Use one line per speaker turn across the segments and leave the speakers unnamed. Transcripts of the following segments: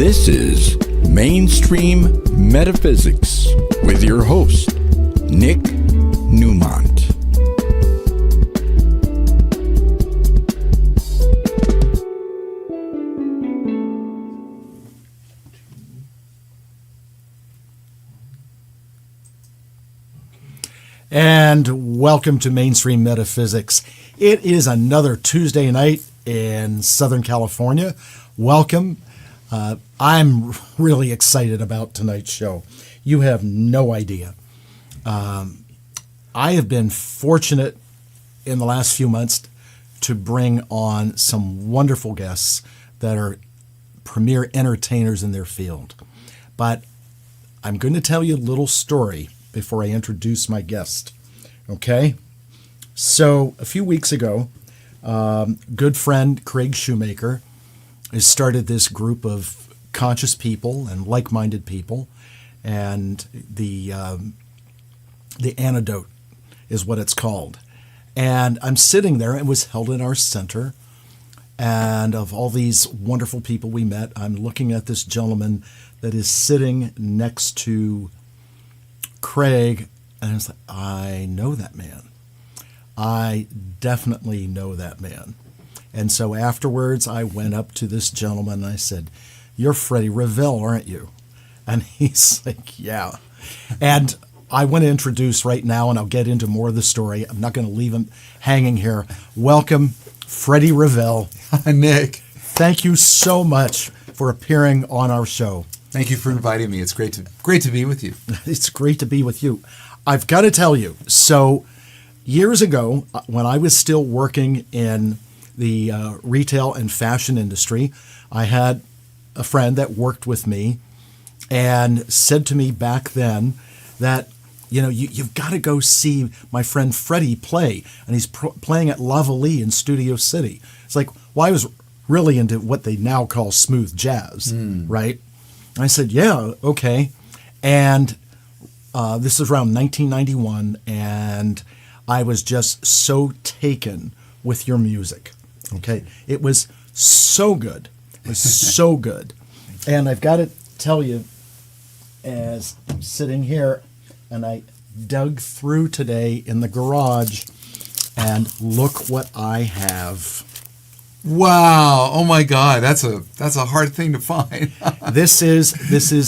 This is Mainstream Metaphysics with your host, Nick Newmont.
And welcome to Mainstream Metaphysics. It is another Tuesday night in Southern California. Welcome. I'm really excited about tonight's show. You have no idea. I have been fortunate in the last few months to bring on some wonderful guests that are premier entertainers in their field. But I'm going to tell you a little story before I introduce my guest. Okay? So a few weeks ago, good friend Craig Shoemaker has started this group of conscious people and like-minded people, and the antidote is what it's called. And I'm sitting there. It was held in our center, and of all these wonderful people we met, I'm looking at this gentleman that is sitting next to Craig, and it's like, I know that man. I definitely know that man. And so afterwards, I went up to this gentleman and I said, "You're Freddie Ravel, aren't you?" And he's like, "Yeah." And I want to introduce right now, and I'll get into more of the story. I'm not going to leave him hanging here. Welcome, Freddie Ravel.
Hi, Nick.
Thank you so much for appearing on our show.
Thank you for inviting me. It's great to be with you.
It's great to be with you. I've got to tell you, so years ago, when I was still working in the retail and fashion industry, I had a friend that worked with me and said to me back then that, you've got to go see my friend Freddie play, and he's playing at Lavalley in Studio City. It's like, well, I was really into what they now call smooth jazz, right? And I said, yeah, okay. And this is around 1991, and I was just so taken with your music. Okay, it was so good. It was so good. And I've got to tell you, as I'm sitting here, and I dug through today in the garage, and look what I have.
Wow! Oh my God, that's a hard thing to find.
This is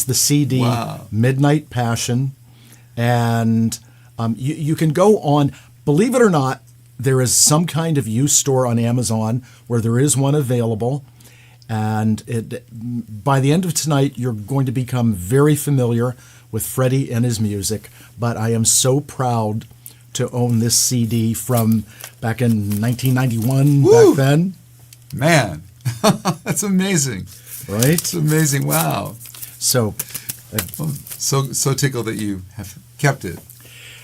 the CD,
Wow.
Midnight Passion, and you can go on. Believe it or not, there is some kind of used store on Amazon where there is one available, and by the end of tonight, you're going to become very familiar with Freddie and his music. But I am so proud to own this CD from back in 1991.
Woo!
Back then,
Man, that's amazing.
right?
It's amazing. Wow.
So,
So tickled that you have kept it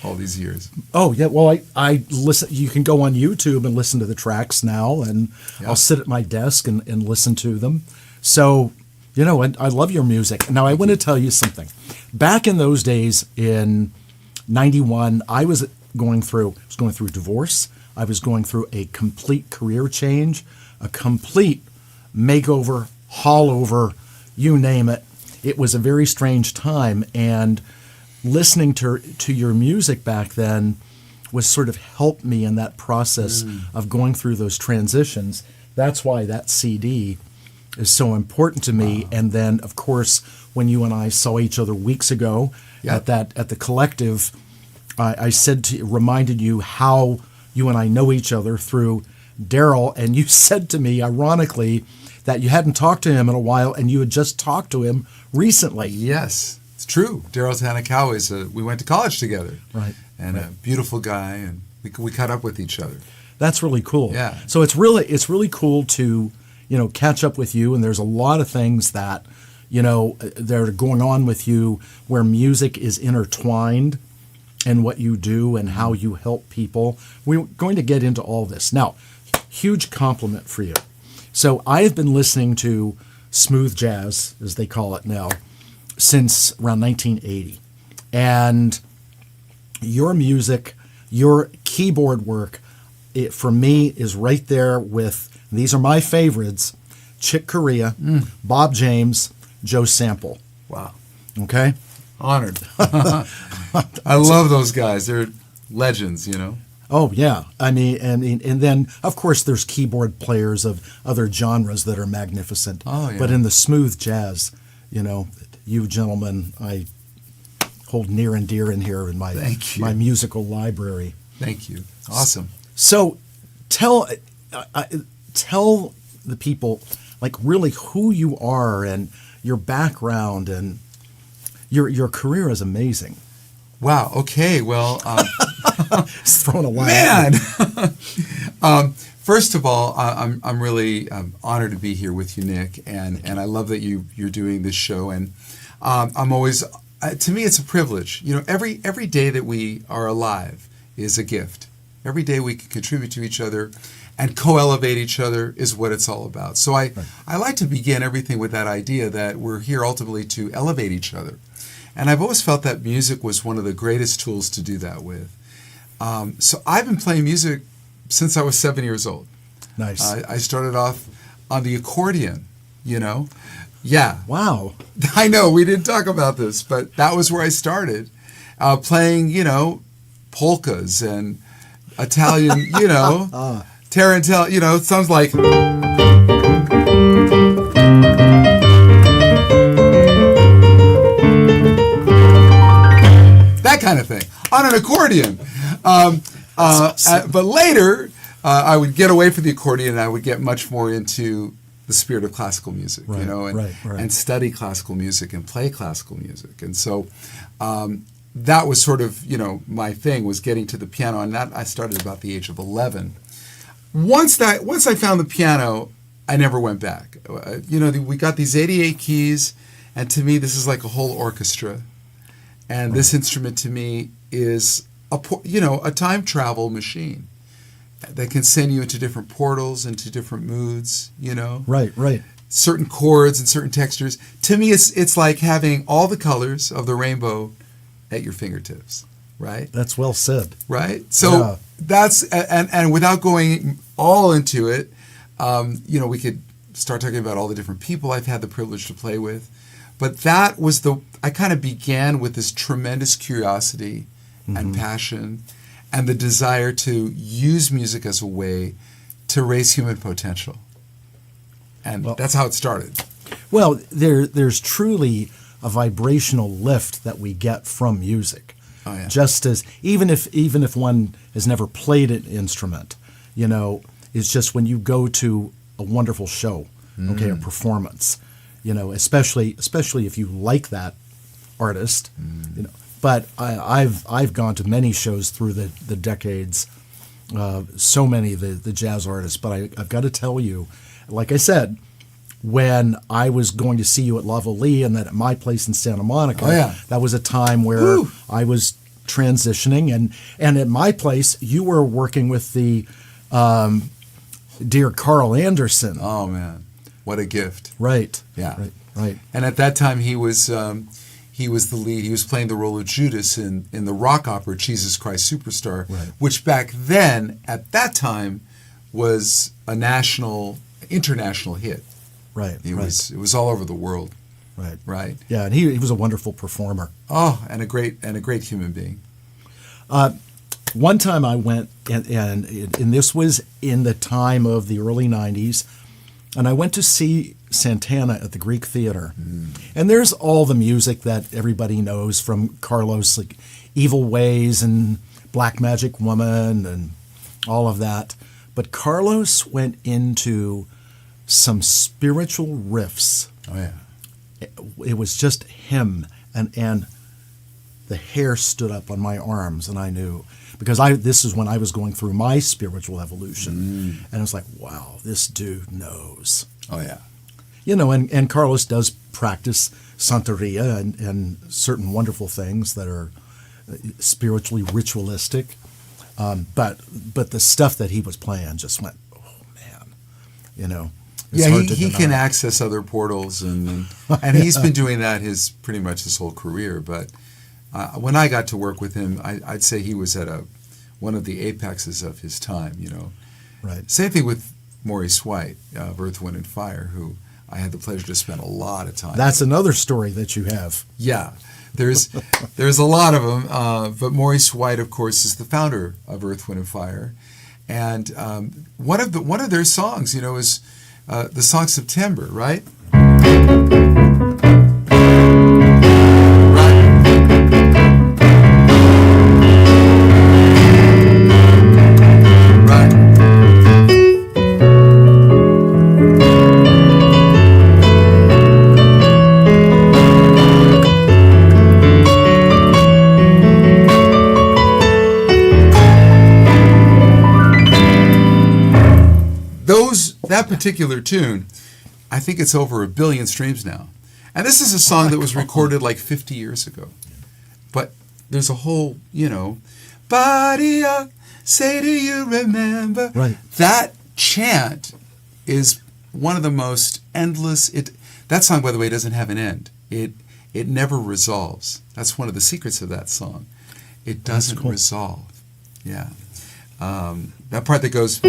all these years.
oh yeah. Well, I listen. You can go on YouTube and listen to the tracks now, and
Yeah.
I'll sit at my desk and listen to them. So, I love your music. Now, I want to tell you something. Back in those days in '91, I was going through divorce. I was going through a complete career change, a complete makeover, haul over, you name it. It was a very strange time, and listening to your music back then was sort of helped me in that process of going through those transitions. That's why that CD is so important to me.
Wow.
And then, of course, when you and I saw each other weeks ago
Yeah.
at the collective, I reminded you how you and I know each other through Daryl, and you said to me, ironically, that you hadn't talked to him in a while, and you had just talked to him recently.
Yes, it's true. Daryl Tanakawa we went to college together.
Right.
And
right.
a beautiful guy, and we caught up with each other.
That's really cool.
Yeah.
So it's really cool to, catch up with you, and there's a lot of things that, that are going on with you where music is intertwined in what you do and how you help people. We're going to get into all this. Now, huge compliment for you. So I have been listening to smooth jazz, as they call it now, since around 1980. And your music, your keyboard work, it, for me, is right there with, these are my favorites, Chick Corea, Bob James, Joe Sample.
Wow.
Okay?
Honored. I love those guys. They're legends, you know.
Oh, yeah. I mean, and then, of course, there's keyboard players of other genres that are magnificent.
Oh, yeah.
But in the smooth jazz, you know, you gentlemen, I hold near and dear in here in my musical library.
Thank you. Awesome.
So tell the people, like, really who you are and your background, and your career is amazing.
Wow. Okay. Well,
It's thrown a lot.
man. First of all, I'm really honored to be here with you, Nick, and I love that you're doing this show. And I'm always, to me, it's a privilege. You know, every day that we are alive is a gift. Every day we can contribute to each other and co-elevate each other is what it's all about. So I like to begin everything with that idea that we're here ultimately to elevate each other. And I've always felt that music was one of the greatest tools to do that with. So I've been playing music since I was 7 years old.
Nice.
I started off on the accordion, you know. Yeah.
Wow.
I know, we didn't talk about this, but that was where I started. Playing, you know, polkas and Italian, you know, tarantella, you know, it sounds like... that kind of thing, on an accordion. But later, I would get away from the accordion and I would get much more into the spirit of classical music, you know, and study classical music and play classical music. And so that was sort of, you know, my thing, was getting to the piano. And that I started about the age of 11. Once I found the piano, I never went back. You know, we got these 88 keys, and to me, this is like a whole orchestra. And this instrument to me is a time travel machine that can send you into different portals, into different moods, you know.
Right.
Certain chords and certain textures. To me, it's like having all the colors of the rainbow at your fingertips, right?
That's well said.
Right? So that's, and without going all into it, you know, we could start talking about all the different people I've had the privilege to play with. But that was I kind of began with this tremendous curiosity and passion and the desire to use music as a way to raise human potential. And that's how it started.
Well, there's truly a vibrational lift that we get from music.
Oh, yeah.
Just as, even if one has never played an instrument, you know, it's just when you go to a wonderful show, okay, a performance, you know, especially if you like that artist, you know. But I've gone to many shows through the decades, so many of the jazz artists. But I've got to tell you, like I said, when I was going to see you at Lavalley and then at my place in Santa Monica, that was a time where I was transitioning, and at my place you were working with the dear Carl Anderson.
Oh man, what a gift!
Right.
Yeah.
Right.
And at that time, he was the lead. He was playing the role of Judas in the rock opera Jesus Christ Superstar, which back then, at that time, was a international hit.
Right.
It was all over the world. Right.
Yeah, and he was a wonderful performer.
Oh, and a great human being.
One time I went, and this was in the time of the early 90s, and I went to see Santana at the Greek Theater. And there's all the music that everybody knows from Carlos, like Evil Ways and Black Magic Woman and all of that. But Carlos went into some spiritual riffs.
Oh, yeah.
It was just him, and the hair stood up on my arms, and I knew, because this is when I was going through my spiritual evolution, and I was like, wow, this dude knows.
Oh, yeah.
You know, and Carlos does practice Santeria and certain wonderful things that are spiritually ritualistic, but the stuff that he was playing just went, oh man, you know.
He can access other portals, and he's been doing that pretty much his whole career. But when I got to work with him, I'd say he was at one of the apexes of his time. You know,
right.
Same thing with Maurice White of Earth, Wind and Fire, who I had the pleasure to spend a lot of time.
That's another story that you have.
Yeah, there's a lot of them. But Maurice White, of course, is the founder of Earth, Wind, and Fire, and one of their songs, is the song September, right? That particular tune, I think it's over 1 billion streams now. And this is a song that was recorded like 50 years ago. But there's a whole, body, say do you remember?
Right.
That chant is one of the most endless. That song, by the way, doesn't have an end. It never resolves. That's one of the secrets of that song. It doesn't resolve. Yeah. That part that goes...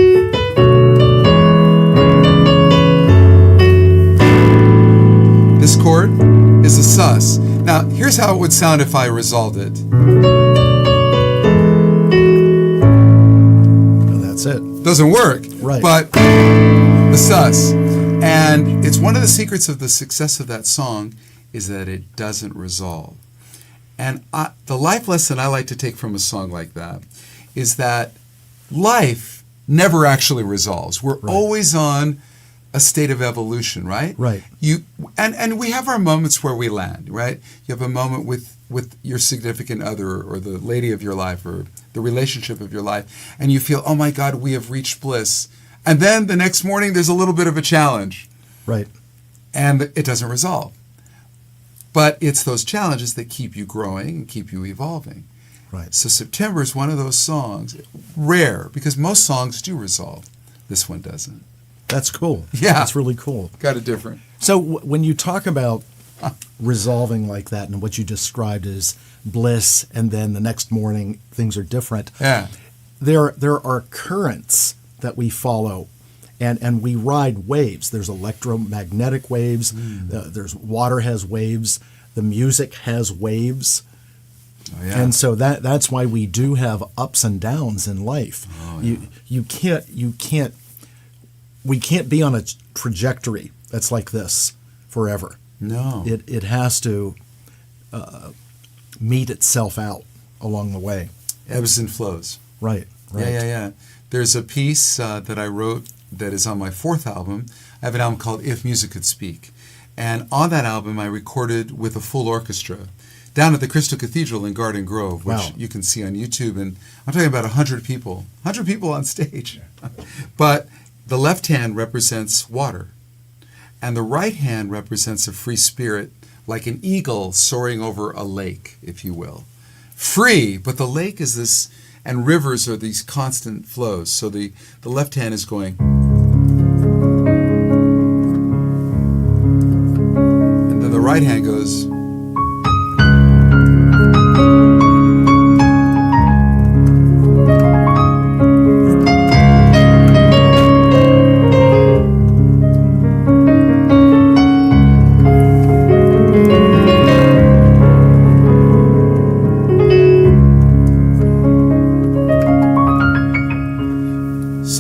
This chord is a sus. Now, here's how it would sound if I resolved it.
Well, that's it.
Doesn't work.
Right.
But the sus. And it's one of the secrets of the success of that song is that it doesn't resolve. And the life lesson I like to take from a song like that is that life never actually resolves. We're always on a state of evolution, right?
Right.
And we have our moments where we land, right? You have a moment with your significant other or the lady of your life or the relationship of your life, and you feel, oh my God, we have reached bliss. And then the next morning there's a little bit of a challenge.
Right.
And it doesn't resolve. But it's those challenges that keep you growing and keep you evolving.
Right.
So September is one of those songs, rare, because most songs do resolve. This one doesn't.
That's cool.
Yeah.
That's really cool.
Got it different.
So when you talk about resolving like that and what you described as bliss and then the next morning things are different, there are currents that we follow and we ride waves. There's electromagnetic waves. There's water has waves. The music has waves.
Oh, yeah.
And so that's why we do have ups and downs in life.
Oh, yeah.
We can't be on a trajectory that's like this forever.
No.
It has to meet itself out along the way.
Ebbs and flows.
Right.
Yeah. There's a piece that I wrote that is on my 4th album. I have an album called If Music Could Speak. And on that album, I recorded with a full orchestra down at the Crystal Cathedral in Garden Grove, which you can see on YouTube. And I'm talking about 100 people. 100 people on stage. But the left hand represents water, and the right hand represents a free spirit, like an eagle soaring over a lake, if you will. Free, but the lake is this, and rivers are these constant flows. So the left hand is going, and then the right hand goes,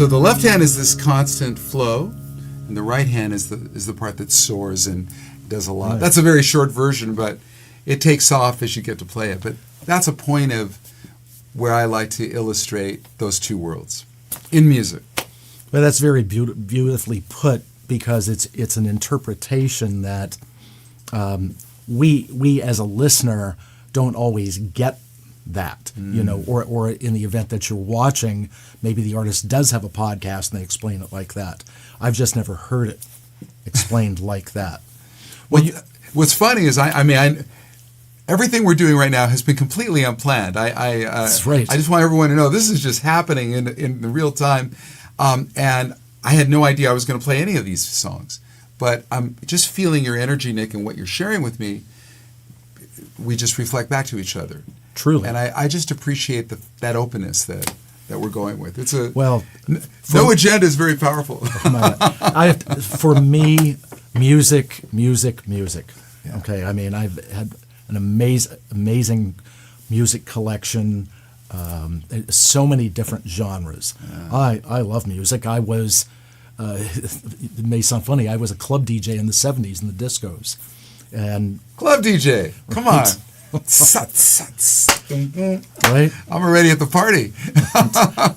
so the left hand is this constant flow, and the right hand is the part that soars and does a lot. Right. That's a very short version, but it takes off as you get to play it. But that's a point of where I like to illustrate those two worlds in music.
Well, that's very beautifully put, because it's an interpretation that we as a listener don't always get that, or in the event that you're watching, maybe the artist does have a podcast and they explain it like that. I've just never heard it explained like that.
Well, what's funny is everything we're doing right now has been completely unplanned.
That's right.
I just want everyone to know this is just happening in the real time, and I had no idea I was going to play any of these songs. But I'm just feeling your energy, Nick, and what you're sharing with me. We just reflect back to each other.
Truly.
And I just appreciate that openness that we're going with.
No
agenda is very powerful.
For me, music.
Yeah.
Okay, I mean, I've had an amazing music collection, so many different genres. Yeah. I love music. I was, it may sound funny, I was a club DJ in the 70s in the discos. And
club DJ, come on.
Right?
I'm already at the party.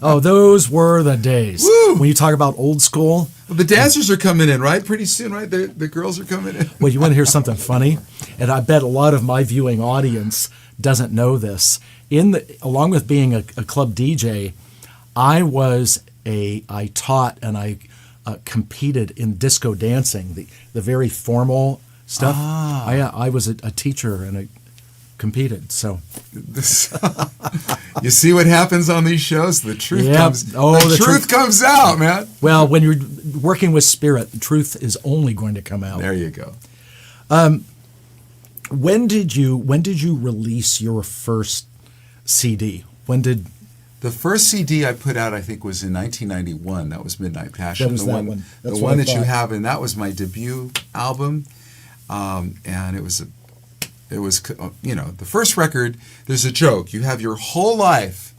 Oh, those were the days.
Woo!
When you talk about old school.
Well, the dancers are coming in, right? Pretty soon, right? The girls are coming in.
Well, you want to hear something funny? And I bet a lot of my viewing audience doesn't know this. Along with being a club DJ, I taught and I competed in disco dancing, the very formal stuff. I was a teacher and I competed. So
you see what happens on these shows? The truth comes.
Oh,
the truth comes out, man.
Well, when you're working with spirit, the truth is only going to come out.
There you go.
When did you release your first CD?
The first CD I put out, I think, was in 1991. That was Midnight Passion.
That was that one. That's
the one that you have, and that was my debut album. And it was, the first record. There's a joke. You have your whole life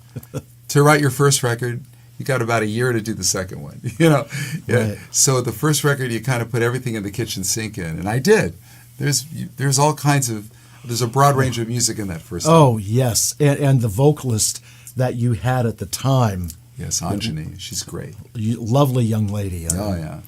to write your first record. You got about a year to do the second one. Yeah.
Right.
So the first record, you kind of put everything in the kitchen sink in, and I did. There's all kinds of. There's a broad range of music in that first album.
Oh yes, and the vocalist that you had at the time.
Yes, Anjani. She's great.
Lovely young lady.
Oh yeah.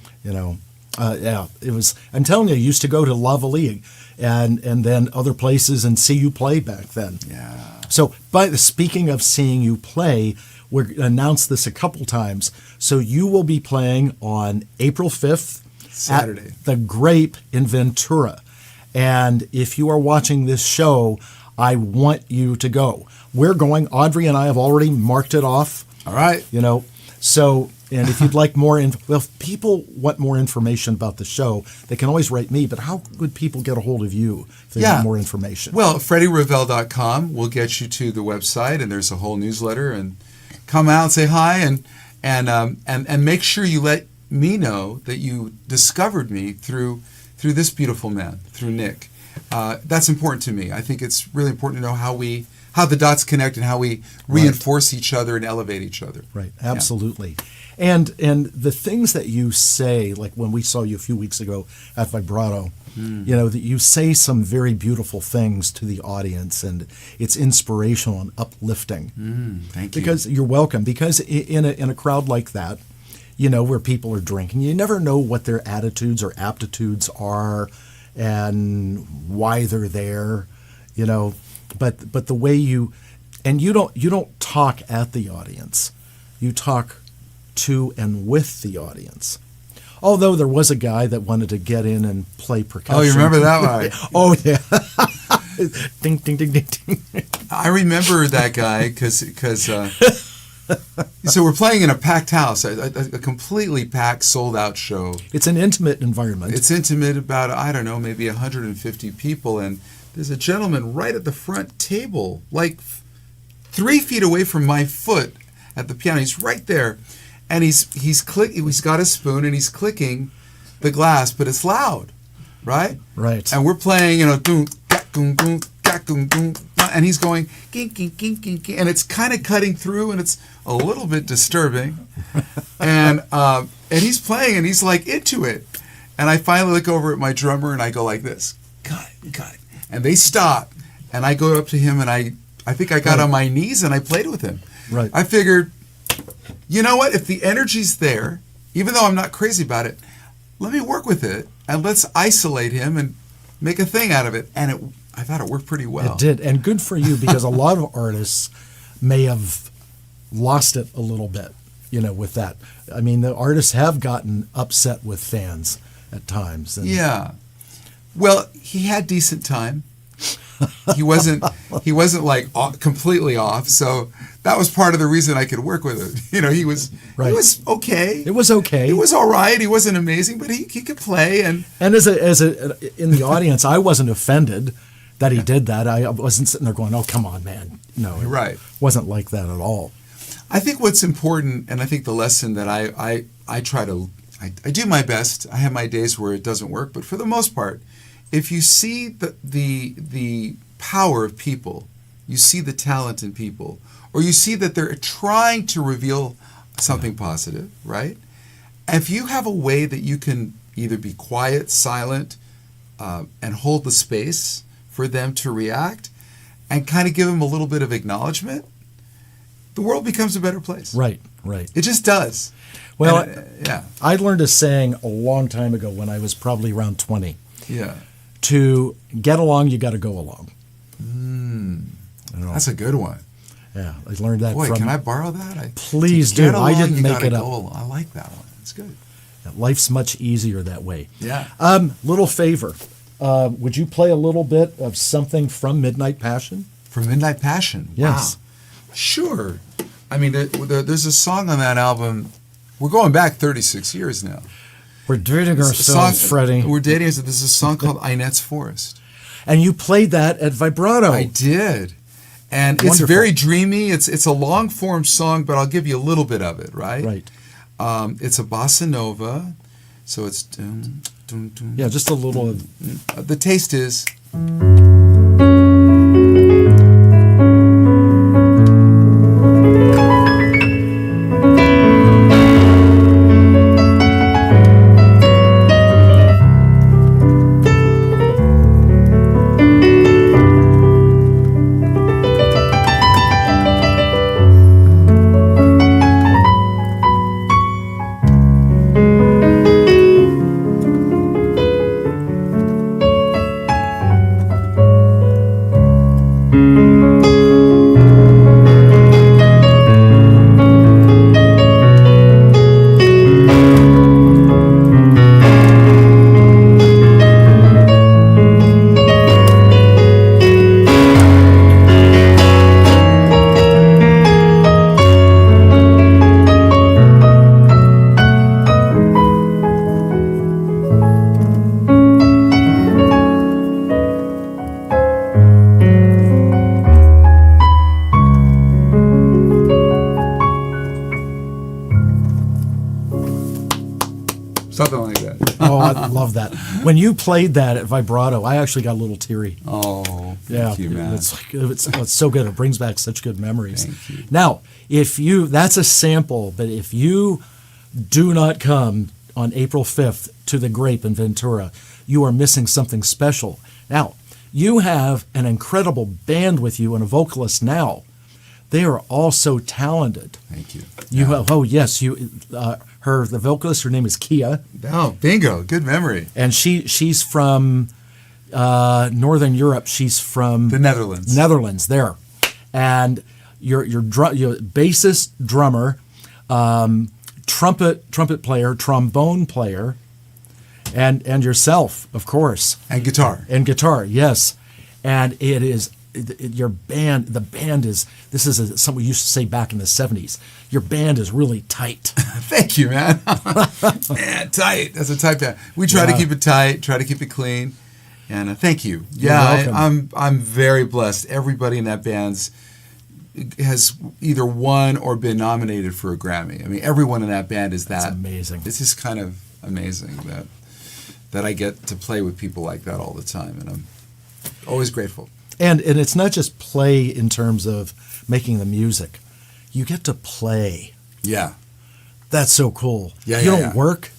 Yeah, it was. I'm telling you, I used to go to La Vallée and then other places and see you play back then.
Yeah.
So, speaking of seeing you play, we've announced this a couple times. So you will be playing on April 5th
Saturday
at the Grape in Ventura. And if you are watching this show, I want you to go. We're going. Audrey and I have already marked it off.
All right.
So, and if you'd like more, if people want more information about the show, they can always write me. But how would people get a hold of you if they want more information?
Well, FreddieRavel.com will get you to the website, and there's a whole newsletter. And come out and say hi, and make sure you let me know that you discovered me through this beautiful man, through Nick. That's important to me. I think it's really important to know how the dots connect and how we reinforce each other and elevate each other.
Right, absolutely. Yeah. And the things that you say, like when we saw you a few weeks ago at Vibrato, that you say some very beautiful things to the audience, and it's inspirational and uplifting.
Thank you.
Because you're welcome. Because in a crowd like that, where people are drinking, you never know what their attitudes or aptitudes are and why they're there, But the way you don't talk at the audience, you talk to and with the audience. Although there was a guy that wanted to get in and play percussion.
Oh, you remember that one?
Oh yeah. Ding ding ding ding ding.
I remember that guy because so we're playing in a packed house, a completely packed, sold out show.
It's an intimate environment.
It's intimate, about maybe 150 people, and there's a gentleman right at the front table, like 3 feet away from my foot at the piano. He's right there, and he's got a spoon and he's clicking the glass, but it's loud, right?
Right.
And we're playing, doom, doom, doom, doom, doom, and he's going, ging, ging, ging, ging, ging, and it's kind of cutting through, and it's a little bit disturbing, and he's playing, and he's like into it, and I finally look over at my drummer and I go like this, cut it. And they stop, and I go up to him, and I think I got on my knees, and I played with him.
Right.
I figured, you know what? If the energy's there, even though I'm not crazy about it, let me work with it, and let's isolate him and make a thing out of it. And I thought it worked pretty well.
It did, and good for you, because a lot of artists may have lost it a little bit, with that. I mean, the artists have gotten upset with fans at times. And
yeah. Well, he had decent time. He wasn't like completely off. So that was part of the reason I could work with it. He was
right.
He was okay.
It was okay.
It was all right. He wasn't amazing, but he could play. And
as in the audience, I wasn't offended that he did that. I wasn't sitting there going, "Oh, come on, man." No, it wasn't like that at all.
I think what's important, and I think the lesson that I try to I do my best. I have my days where it doesn't work, but for the most part, if you see the power of people, you see the talent in people, or you see that they're trying to reveal something positive, right? And if you have a way that you can either be quiet, silent, and hold the space for them to react, and kind of give them a little bit of acknowledgement, the world becomes a better place.
Right, right.
It just does.
Well,
yeah.
I learned a saying a long time ago when I was probably around 20.
Yeah.
To get along, you got to go along.
That's a good one.
Yeah, I learned that
Boy,
from...
can I borrow that?
Please do. I didn't make it up.
I like that one. It's good.
Life's much easier that way.
Yeah.
Little favor. Would you play a little bit of something from Midnight Passion?
From Midnight Passion?
Yes.
Wow. Sure. I mean, there's a song on that album. We're going back 36 years now.
We're dating ourselves, Freddie.
We're dating ourselves. There's a song called Inette's Forest.
And you played that at Vibrato.
I did. And
Wonderful.
It's very dreamy. It's a long-form song, but I'll give you a little bit of it, right?
Right.
It's a bossa nova, so it's... Dun, dun, dun,
yeah, just a little... of...
The taste is... Something like that.
Oh, I love that. When you played that at Vibrato, I actually got a little teary.
Oh,
yeah,
thank you, man.
It's so good. It brings back such good memories.
Thank you.
Now, that's a sample, but if you do not come on April 5th to the Grape in Ventura, you are missing something special. Now, you have an incredible band with you and a vocalist now. They are all so talented.
Thank you.
You have, the vocalist, her name is Kia.
Oh, bingo. Good memory.
And she's from Northern Europe. She's from
the Netherlands.
Netherlands, there. And your bassist, drummer, trumpet player, trombone player, and yourself, of course.
And guitar.
And guitar, yes. And it is your band. The band is. This is something we used to say back in the 70s. Your band is really tight.
Thank you, man. Man, tight. That's a tight band. We try to keep it tight. Try to keep it clean. And thank you. Yeah, I'm very blessed. Everybody in that band has either won or been nominated for a Grammy. I mean, everyone in that band is that.
That's amazing.
It's just kind of amazing that I get to play with people like that all the time, and I'm always grateful.
And it's not just play in terms of making the music. You get to play.
Yeah.
That's so cool.
Yeah,
you don't work,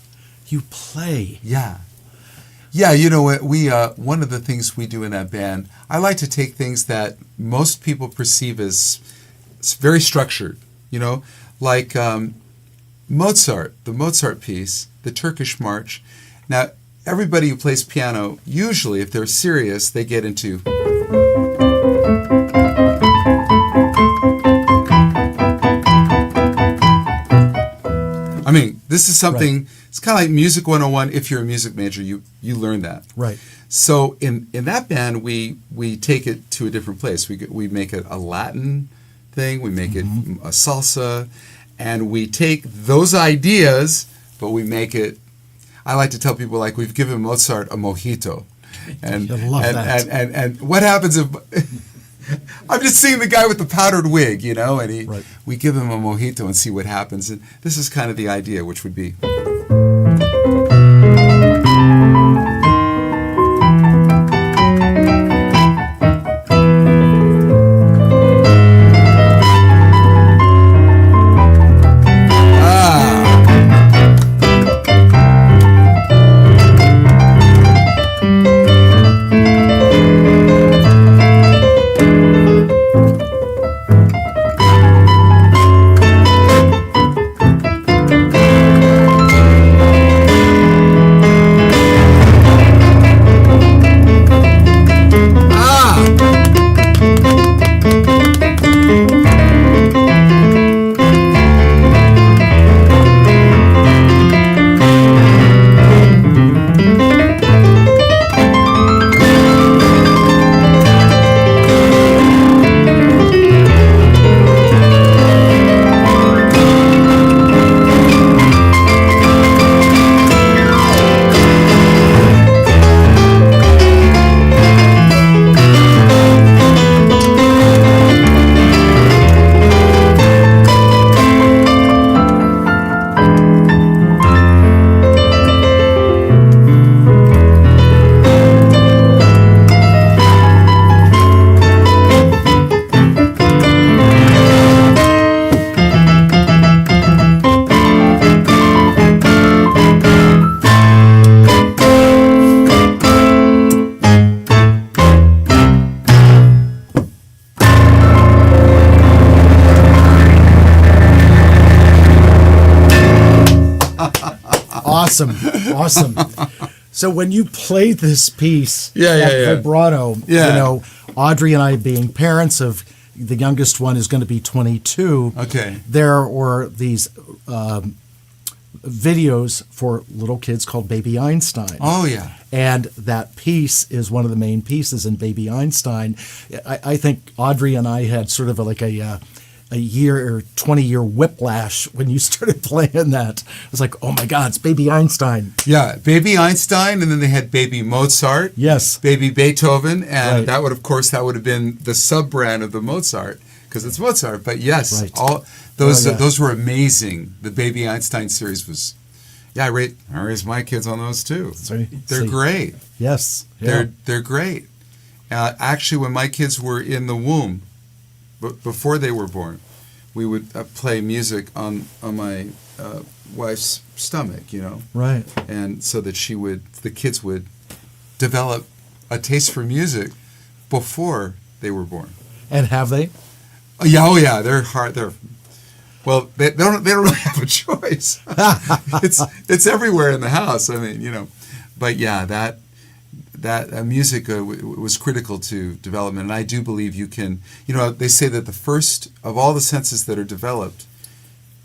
you play.
Yeah. Yeah, you know what, we one of the things we do in that band, I like to take things that most people perceive as very structured, like Mozart, the Mozart piece, the Turkish March. Now, everybody who plays piano, usually, if they're serious, they get into... I mean, this is something, right. It's kind of like Music 101. If you're a music major, you learn that.
Right.
So in that band, we take it to a different place. We make it a Latin thing. We make it a salsa. And we take those ideas, but we make it, I like to tell people, like, we've given Mozart a mojito. And,
I love that.
And what happens if... I'm just seeing the guy with the powdered wig, and we give him a mojito and see what happens. And this is kind of the idea, which would be...
Awesome. So when you played this piece vibrato, Audrey and I being parents of the youngest one is going to be 22.
Okay.
There were these videos for little kids called Baby Einstein.
Oh, yeah.
And that piece is one of the main pieces in Baby Einstein. I think Audrey and I had sort of a year or 20-year whiplash when you started playing that. It was like, oh my God, it's Baby Einstein.
Yeah, Baby Einstein, and then they had Baby Mozart.
Yes.
Baby Beethoven, and that would have been the sub-brand of the Mozart, because it's Mozart. But yes, all those were amazing. The Baby Einstein series was, I raised my kids on those too. They're great.
Yes.
Yeah. They're great. Actually, when my kids were in the womb, but before they were born, we would play music on my wife's stomach,
Right.
And so that the kids would develop a taste for music before they were born.
And have they?
Oh yeah, they're hard. They don't really have a choice. It's everywhere in the house. I mean, but yeah, that music was critical to development, and I do believe you can. They say that the first of all the senses that are developed,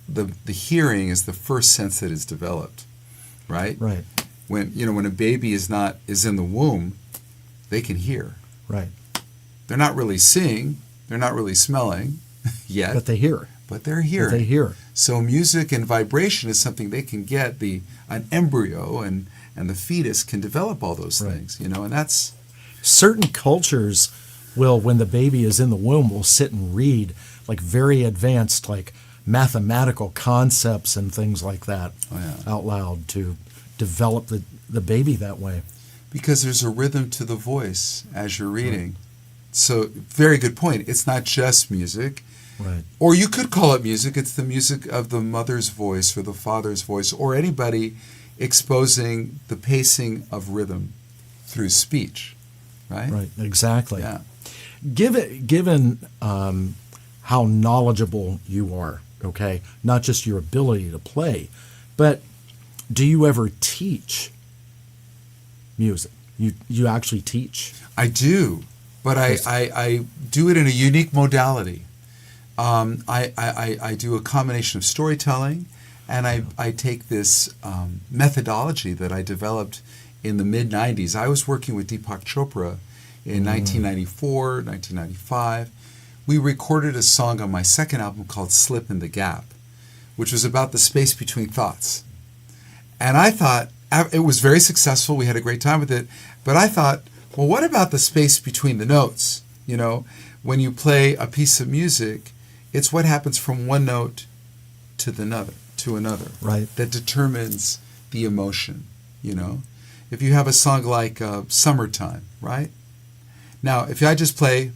the hearing is the first sense that is developed, right?
Right.
When a baby is in the womb, they can hear.
Right.
They're not really seeing. They're not really smelling yet.
But they hear.
But they're hearing.
They hear.
So music and vibration is something they can get. An embryo and the fetus can develop all those things, and that's...
Certain cultures will, when the baby is in the womb, will sit and read like very advanced, like mathematical concepts and things like that out loud to develop the baby that way.
Because there's a rhythm to the voice as you're reading. Right. So, very good point. It's not just music.
Right.
Or you could call it music. It's the music of the mother's voice or the father's voice or anybody exposing the pacing of rhythm through speech, right?
Right, exactly.
Yeah.
Given how knowledgeable you are, okay, not just your ability to play, but do you ever teach music? You actually teach?
I do, but I do it in a unique modality. I do a combination of storytelling, and I take this methodology that I developed in the mid-'90s. I was working with Deepak Chopra in 1994, 1995. We recorded a song on my second album called Slip in the Gap, which was about the space between thoughts. And I thought, it was very successful. We had a great time with it. But I thought, well, what about the space between the notes? When you play a piece of music, it's what happens from one note to another,
right?
That determines the emotion, If you have a song like Summertime, right? Now, if I just play,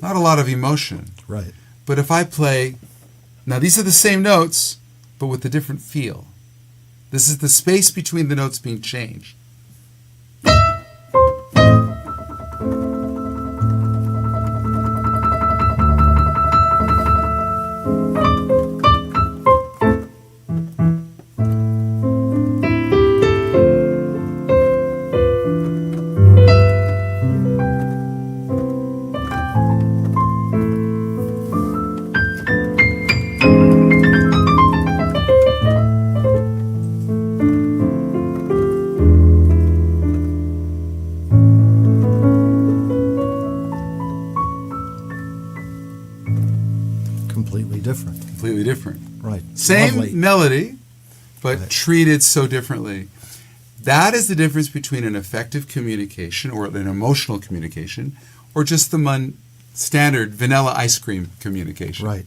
not a lot of emotion.
Right.
But if I play, now these are the same notes, but with a different feel. This is the space between the notes being changed. Completely different.
Right.
Same
Lovely.
melody, but
Right.
treated so differently. That is the difference between an effective communication or an emotional communication or just the standard vanilla ice cream communication.
Right.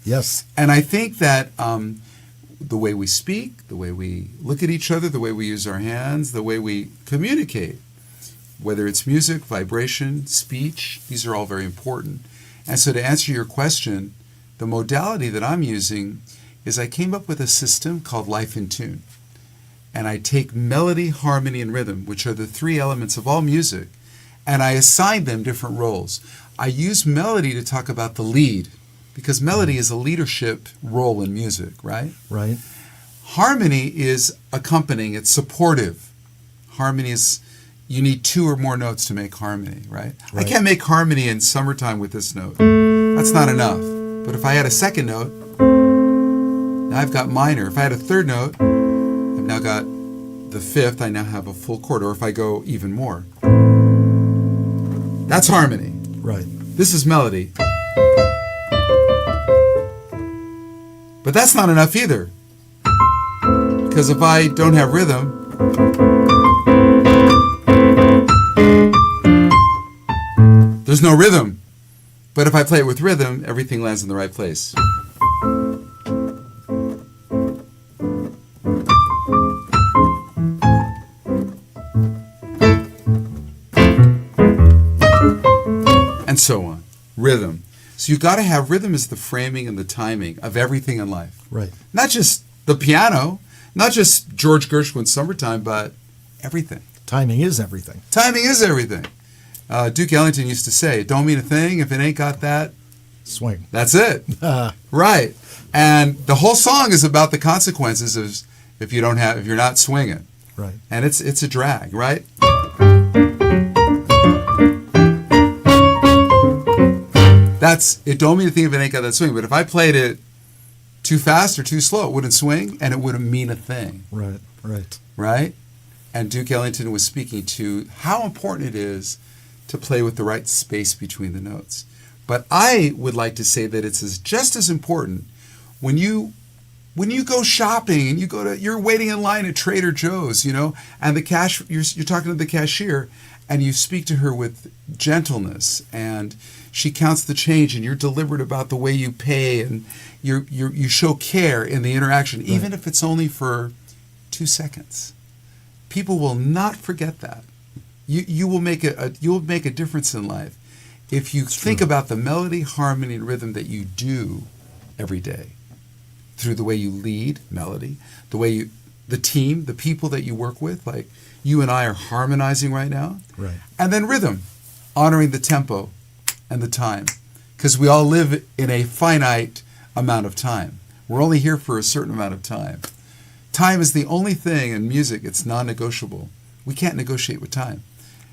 Yes.
And I think that the way we speak, the way we look at each other, the way we use our hands, the way we communicate, whether it's music, vibration, speech, these are all very important. And so to answer your question, the modality that I'm using is I came up with a system called Life in Tune. And I take melody, harmony, and rhythm, which are the three elements of all music, and I assign them different roles. I use melody to talk about the lead, because melody is a leadership role in music, right?
Right.
Harmony is accompanying, it's supportive. Harmony is, you need 2 or more notes to make harmony, right? I can't make harmony in summertime with this note. That's not enough. But if I had a second note, now I've got minor. If I had a third note, I've now got the fifth, I now have a full chord. Or if I go even more, that's harmony.
Right.
This is melody. But that's not enough either. Because if I don't have rhythm, there's no rhythm. But if I play it with rhythm, everything lands in the right place. And so on. Rhythm. So you got to have rhythm as the framing and the timing of everything in life.
Right.
Not just the piano, not just George Gershwin's Summertime, but everything.
Timing is everything.
Timing is everything. Duke Ellington used to say, "It don't mean a thing if it ain't got that
swing."
That's it. Right. And the whole song is about the consequences of if you're not swinging.
Right.
And it's a drag, right? It don't mean a thing if it ain't got that swing, but if I played it too fast or too slow, it wouldn't swing and it wouldn't mean a thing.
Right, right.
Right? And Duke Ellington was speaking to how important it is to play with the right space between the notes. But I would like to say that it's just as important when you go shopping and you're waiting in line at Trader Joe's, and you're talking to the cashier and you speak to her with gentleness and she counts the change and you're deliberate about the way you pay and you show care in the interaction, even if it's only for 2 seconds. People will not forget that. You will make a difference in life if you think about the melody, harmony, and rhythm that you do every day through the way you lead melody, the team, the people that you work with, like you and I are harmonizing right now,
right?
And then rhythm, honoring the tempo and the time, because we all live in a finite amount of time. We're only here for a certain amount of time. Time is the only thing in music. It's non-negotiable. We can't negotiate with time.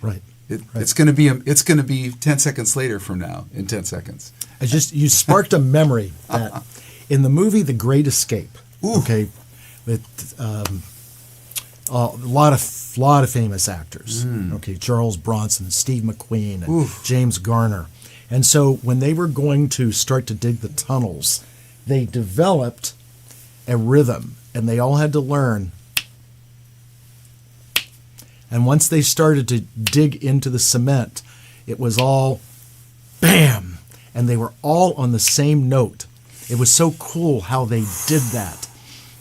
Right.
It's going to be 10 seconds later from now. In 10 seconds.
You sparked a memory that in the movie The Great Escape.
Ooh.
Okay, with a lot of famous actors. Okay, Charles Bronson, Steve McQueen, and James Garner. And so when they were going to start to dig the tunnels, they developed a rhythm, and they all had to learn. And once they started to dig into the cement, it was all bam, and they were all on the same note. It was so cool how they did that.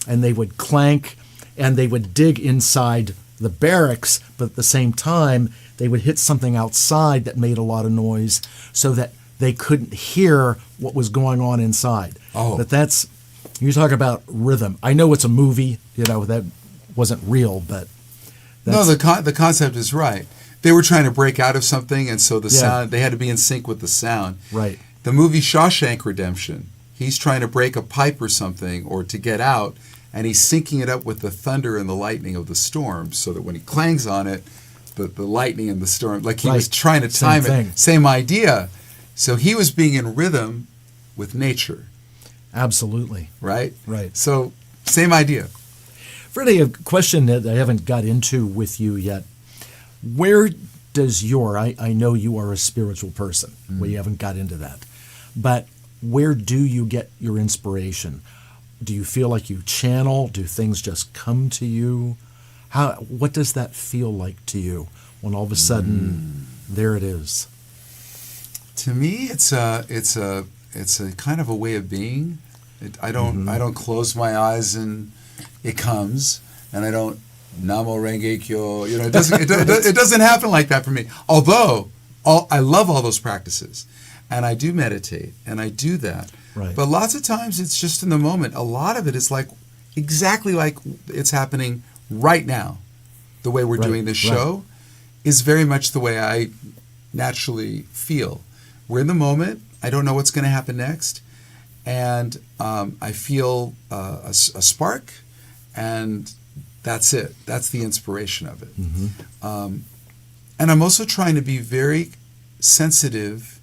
And they would clank, and they would dig inside the barracks, but at the same time, they would hit something outside that made a lot of noise so that they couldn't hear what was going on inside.
Oh.
But you talk about rhythm. I know it's a movie, that wasn't real, but...
No, the concept is right. They were trying to break out of something, and so the sound, they had to be in sync with the sound.
Right.
The movie Shawshank Redemption, he's trying to break a pipe or something, or to get out, and he's syncing it up with the thunder and the lightning of the storm, so that when he clangs on it, the lightning and the storm, like he was trying to time it. Same idea. So he was being in rhythm with nature.
Absolutely.
Right?
Right.
So, same idea.
Freddie, a question that I haven't got into with you yet. Where does I know you are a spiritual person. We haven't got into that. But where do you get your inspiration? Do you feel like you channel? Do things just come to you? What does that feel like to you when all of a sudden there it is?
To me, it's a kind of a way of being. I don't close my eyes and it comes, and I don't Namo Renge Kyo. It doesn't happen like that for me. Although I love all those practices, and I do meditate, and I do that.
Right.
But lots of times it's just in the moment. A lot of it is exactly like it's happening right now. The way we're doing this show is very much the way I naturally feel. We're in the moment. I don't know what's going to happen next. and I feel a spark, and that's it. That's the inspiration of it. And I'm also trying to be very sensitive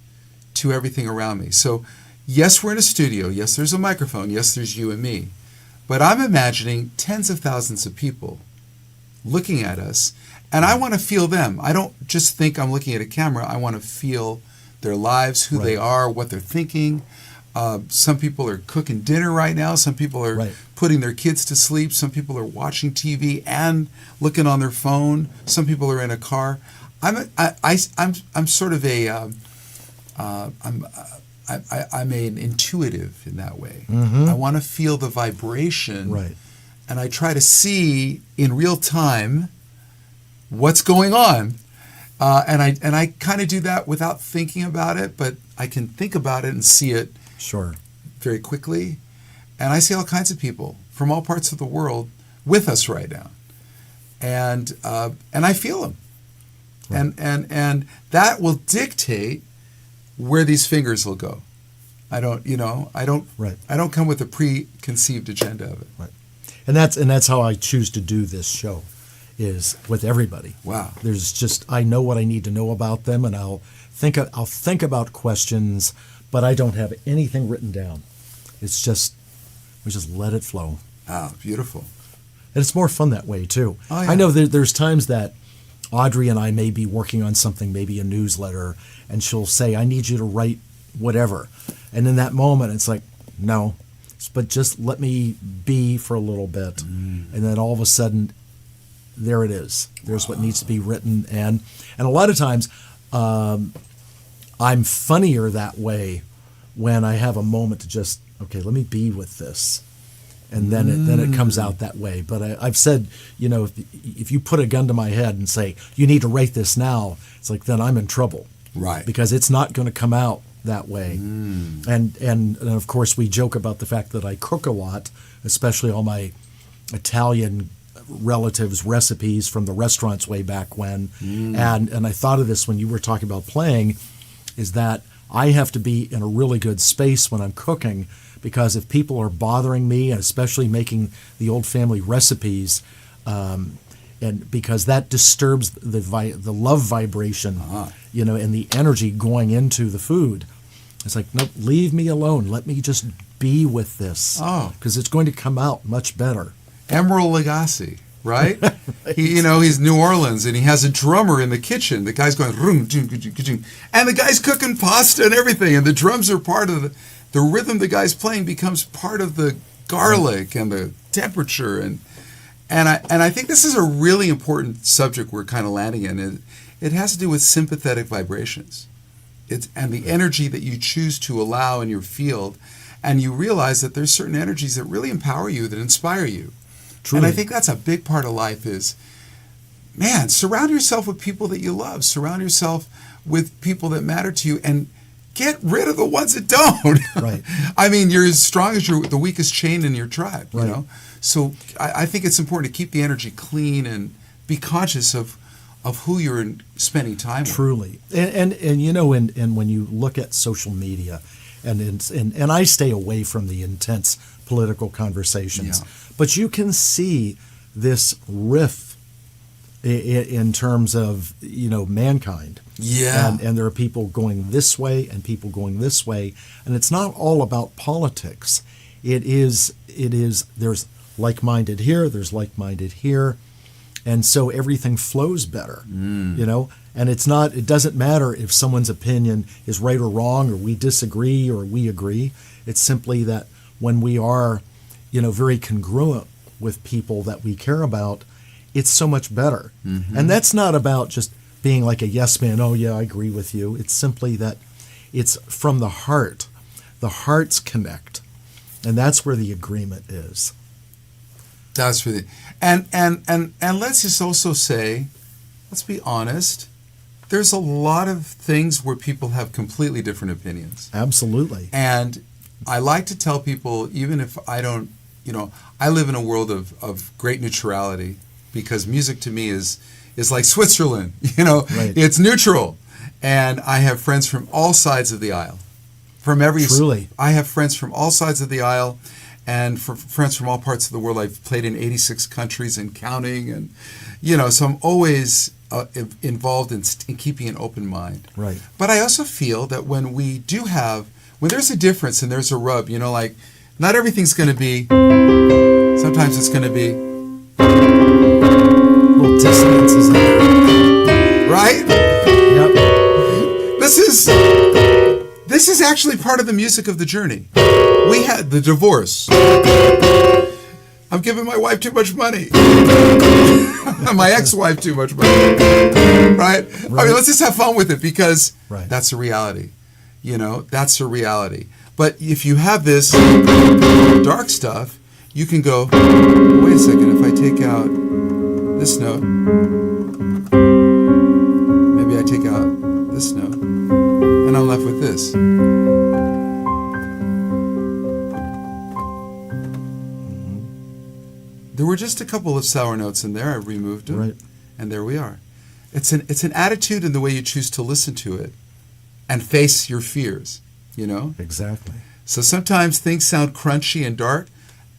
to everything around me. So, yes, we're in a studio. Yes, there's a microphone. Yes, there's you and me. But I'm imagining tens of thousands of people looking at us, and I want to feel them. I don't just think I'm looking at a camera. I want to feel their lives, who they are, what they're thinking. Some people are cooking dinner right now. Some people are putting their kids to sleep. Some people are watching TV and looking on their phone. Some people are in a car. I'm sort of I'm an intuitive in that way. I want to feel the vibration, and I try to see in real time what's going on. And I kind of do that without thinking about it, but I can think about it and see it very quickly. And I see all kinds of people from all parts of the world with us right now, and I feel them, and that will dictate where these fingers will go. I don't come with a preconceived agenda of it.
And that's how I choose to do this show, is with everybody.
Wow.
There's just, I know what I need to know about them, and I'll think about questions, but I don't have anything written down. It's just, we just let it flow.
Ah, beautiful.
And it's more fun that way too.
Oh, yeah.
I know there's times that Audrey and I may be working on something, maybe a newsletter, and she'll say, I need you to write whatever. And in that moment, it's like, no, but just let me be for a little bit. And then all of a sudden, there it is. There's what needs to be written. And a lot of times, I'm funnier that way when I have a moment to just, okay, let me be with this. And then it comes out that way. But I've said, if you put a gun to my head and say, you need to write this now, it's like, then I'm in trouble.
Right.
Because it's not going to come out that way. And of course, we joke about the fact that I cook a lot, especially all my Italian relatives' recipes from the restaurants way back when. And I thought of this when you were talking about playing, is that I have to be in a really good space when I'm cooking, because if people are bothering me, and especially making the old family recipes, and because that disturbs the love vibration, and the energy going into the food. It's like, nope, leave me alone. Let me just be with this, because it's going to come out much better.
Emeril Lagasse, right? He's New Orleans, and he has a drummer in the kitchen. The guy's going, and the guy's cooking pasta and everything, and the drums are part of the rhythm the guy's playing becomes part of the garlic and the temperature. And I think this is a really important subject we're kind of landing in. It has to do with sympathetic vibrations. And the energy that you choose to allow in your field. And you realize that there's certain energies that really empower you, that inspire you. Truly. And I think that's a big part of life is, man, surround yourself with people that you love. Surround yourself with people that matter to you, and get rid of the ones that don't. Right. I mean, you're as strong as the weakest chain in your tribe,
right.
So I think it's important to keep the energy clean and be conscious of who you're spending time with.
Truly. And when you look at social media, and I stay away from the intense political conversations, but you can see this rift in terms of mankind.
Yeah.
And there are people going this way and people going this way, and it's not all about politics. It is there's like-minded here, there's like-minded here, and so everything flows better. And it doesn't matter if someone's opinion is right or wrong, or we disagree or we agree. It's simply that when we are very congruent with people that we care about, it's so much better. And that's not about just being like a yes man. Oh yeah, I agree with you. It's simply that it's from the heart. The hearts connect, and that's where the agreement is.
That's really, and let's just also say, let's be honest. There's a lot of things where people have completely different opinions.
Absolutely.
And I like to tell people, even if I don't, I live in a world of great neutrality, because music to me is like Switzerland.
Right.
It's neutral. And I have friends from all sides of the aisle. from every.
Truly.
I have friends from all sides of the aisle, and friends from all parts of the world. I've played in 86 countries and counting, and so I'm always involved in keeping an open mind.
Right.
But I also feel that when there's a difference and there's a rub, like not everything's going to be. Sometimes it's going to be
little dissonances in there.
Right?
Yep.
This is actually part of the music of the journey. We had the divorce. I'm giving my wife too much money. My ex-wife too much money. Right? I mean, let's just have fun with it because that's a reality. That's a reality. But if you have this dark stuff, you can go, wait a second, if I take out this note, maybe I take out this note, and I'm left with this. There were just a couple of sour notes in there. I removed them, and there we are. It's an attitude in the way you choose to listen to it and face your fears,
Exactly.
So sometimes things sound crunchy and dark,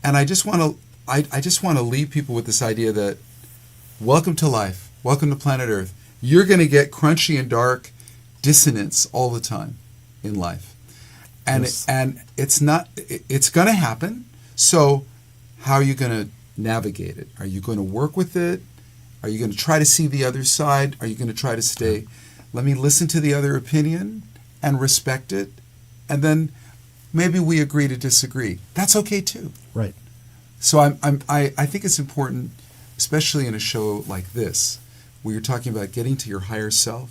and I just want to leave people with this idea that welcome to life, welcome to planet Earth. You're going to get crunchy and dark dissonance all the time in life, and it's going to happen. So how are you going to navigate it? Are you going to work with it? Are you going to try to see the other side? Are you going to try to stay, let me listen to the other opinion and respect it, and then maybe we agree to disagree. That's okay too.
Right.
So I think it's important, especially in a show like this, where you're talking about getting to your higher self.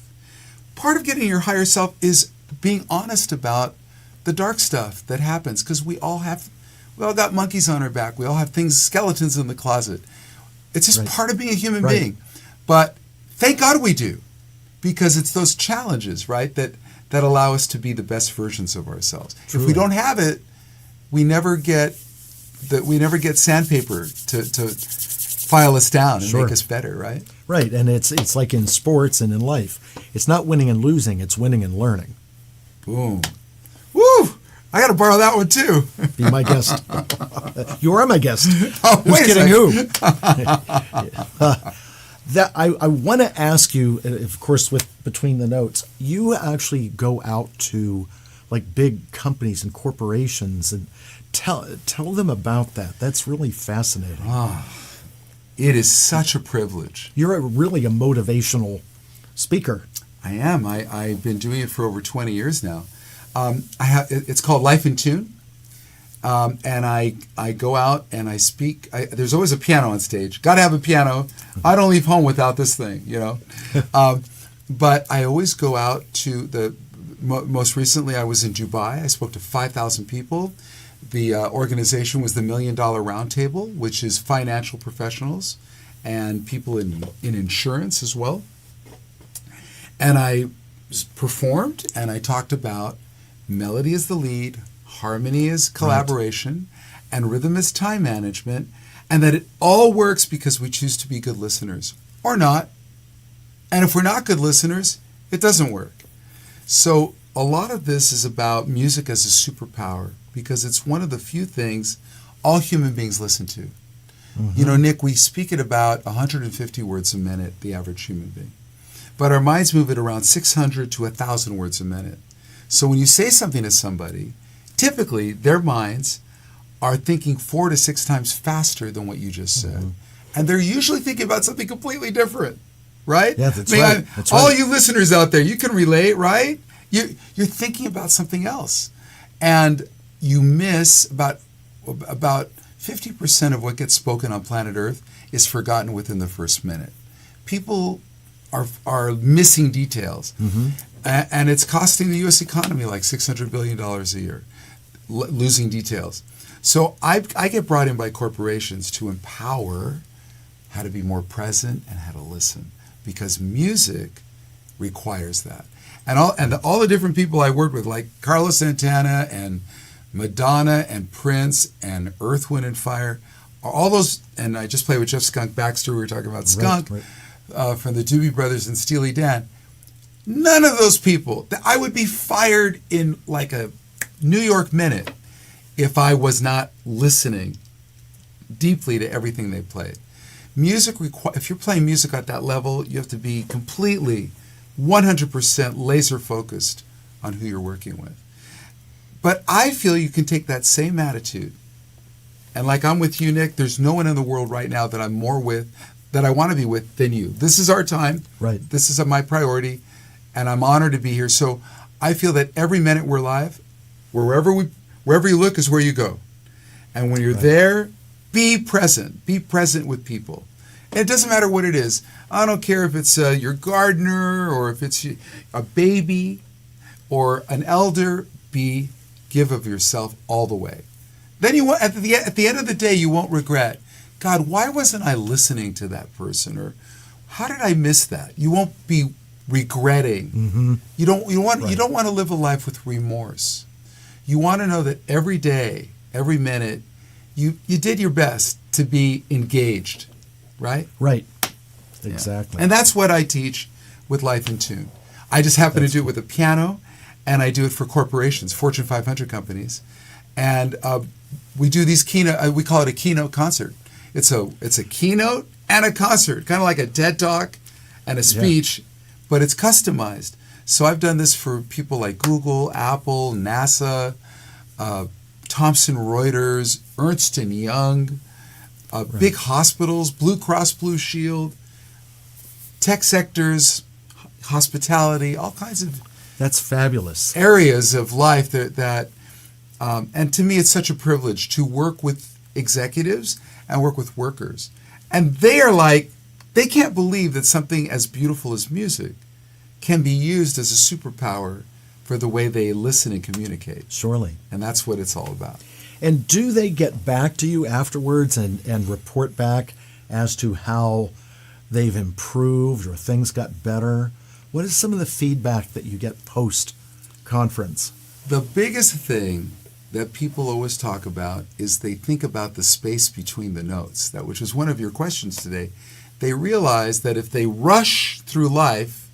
Part of getting to your higher self is being honest about the dark stuff that happens, because we all got monkeys on our back. We all have skeletons in the closet. It's just part of being a human being. But thank God we do, because it's those challenges, right, that allow us to be the best versions of ourselves. Truly. If we don't have it, we never get sandpaper to file us down and make us better, right?
Right, and it's like in sports and in life. It's not winning and losing, it's winning and learning.
Boom. Woo! I got to borrow that one too.
Be my guest. You are my guest.
Oh,
who's kidding who? That I want to ask you, of course, between the notes, you actually go out to like big companies and corporations and tell them about that. That's really fascinating.
It is such a privilege.
You're really a motivational speaker.
I am. I've been doing it for over 20 years now. It's called Life in Tune. And I go out and I speak. There's always a piano on stage. Got to have a piano. I don't leave home without this thing, But I always go out to most recently I was in Dubai. I spoke to 5,000 people. The organization was the $1 Million Roundtable, which is financial professionals and people in insurance as well. And I performed and I talked about melody is the lead, harmony is collaboration, and rhythm is time management, and that it all works because we choose to be good listeners or not. And if we're not good listeners, it doesn't work. So a lot of this is about music as a superpower, because it's one of the few things all human beings listen to. Mm-hmm. Nick, we speak at about 150 words a minute, the average human being. But our minds move at around 600 to 1,000 words a minute. So when you say something to somebody, typically their minds are thinking 4 to 6 times faster than what you just said. Mm-hmm. And they're usually thinking about something completely different, right?
Yeah, that's right.
All you listeners out there, you can relate, right? You're thinking about something else. And you miss about 50% of what gets spoken on planet Earth is forgotten within the first minute. People are missing details. Mm-hmm. And it's costing the U.S. economy like $600 billion a year, losing details. So I get brought in by corporations to empower how to be more present and how to listen, because music requires that. And all the different people I worked with, like Carlos Santana and Madonna and Prince and Earth, Wind and Fire, all those, and I just played with Jeff Skunk Baxter. We were talking about Skunk from the Doobie Brothers and Steely Dan. None of those people, I would be fired in like a New York Minute if I was not listening deeply to everything they played. If you're playing music at that level, you have to be completely 100% laser focused on who you're working with. But I feel you can take that same attitude, and like I'm with you, Nick, there's no one in the world right now that I'm more with, that I want to be with, than you. This is our time.
Right.
This is my priority, and I'm honored to be here. So I feel that every minute we're live, wherever you look is where you go. And when you're there, be present. Be present with people. And it doesn't matter what it is. I don't care if it's your gardener or if it's a baby or an elder. Give of yourself all the way. Then you won't, at the end of the day, you won't regret, God, why wasn't I listening to that person? Or how did I miss that? You won't be regretting.
Mm-hmm.
You don't want to live a life with remorse. You want to know that every day, every minute, you did your best to be engaged, right?
Right. Exactly.
Yeah. And that's what I teach with Life in Tune. I just happen to do it with a piano, and I do it for corporations, Fortune 500 companies. And we do these keynote, we call it a keynote concert. It's a keynote and a concert, kind of like a TED Talk and a speech, but it's customized. So I've done this for people like Google, Apple, NASA, Thomson Reuters, Ernst & Young, big hospitals, Blue Cross Blue Shield, tech sectors, hospitality, all kinds of
that's fabulous
areas of life that and to me it's such a privilege to work with executives and work with workers. And they can't believe that something as beautiful as music can be used as a superpower for the way they listen and communicate.
Surely.
And that's what it's all about.
And do they get back to you afterwards and report back as to how they've improved or things got better? What is some of the feedback that you get post-conference?
The biggest thing that people always talk about is they think about the space between the notes, which is one of your questions today. They realize that if they rush through life,